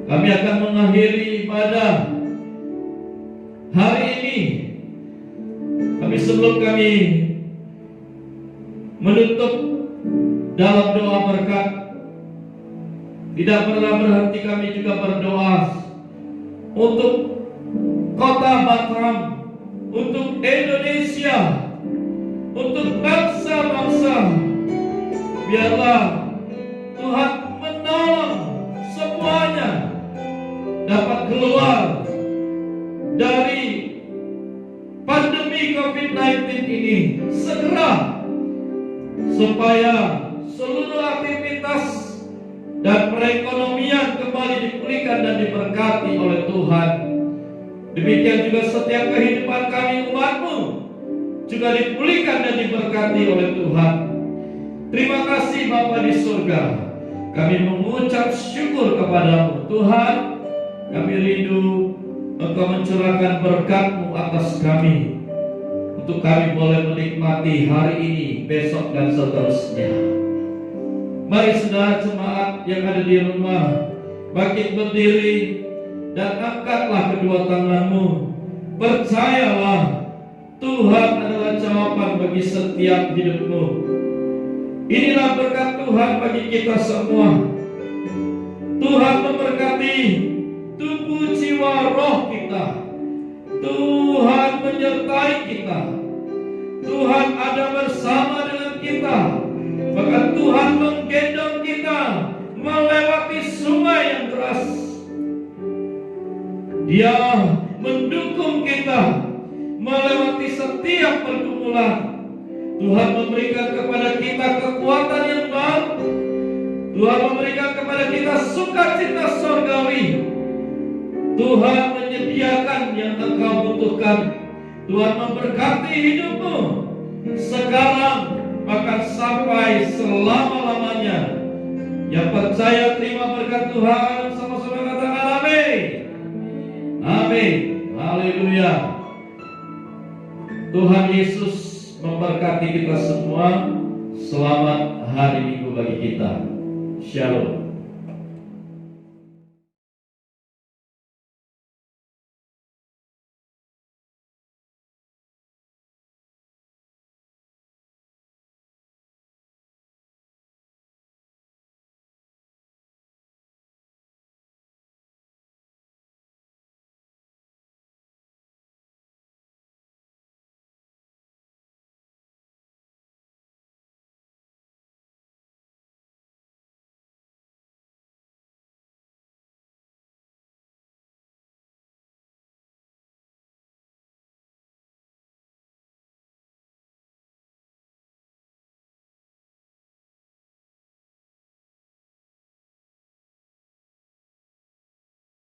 Kami akan mengakhiri ibadah hari ini. Sebelum kami menutup dalam doa berkat, tidak pernah berhenti kami juga berdoa untuk kota Batam, untuk Indonesia, untuk bangsa-bangsa. Biarlah Tuhan menolong semuanya dapat keluar dari pandemi COVID-19 ini segera, supaya seluruh aktivitas dan perekonomian kembali dipulihkan dan diberkati oleh Tuhan. Demikian juga setiap kehidupan kami umat-Mu juga dipulihkan dan diberkati oleh Tuhan. Terima kasih Bapa di surga. Kami mengucap syukur kepada-Mu Tuhan. Kami rindu Engkau mencurahkan berkat-Mu atas kami, untuk kami boleh menikmati hari ini, besok dan seterusnya. Mari saudara jemaat yang ada di rumah, bangkit berdiri dan angkatlah kedua tanganmu. Percayalah, Tuhan adalah jawaban bagi setiap hidupmu. Inilah berkat Tuhan bagi kita semua. Tuhan memberkati tubuh, jiwa, roh kita. Tuhan menyertai kita. Tuhan ada bersama dengan kita. Bahkan Tuhan menggendong kita melewati sungai yang deras. Dia mendukung kita melewati setiap pergumulan. Tuhan memberikan kepada kita kekuatan yang baru. Tuhan memberikan kepada kita sukacita surgawi. Tuhan menyediakan yang engkau butuhkan. Tuhan memberkati hidupmu sekarang bahkan sampai selama-lamanya. Yang percaya terima berkat Tuhan, sama-sama katakan amin. Amin. Haleluya. Tuhan Yesus memberkati kita semua. Selamat hari Minggu bagi kita. Shalom.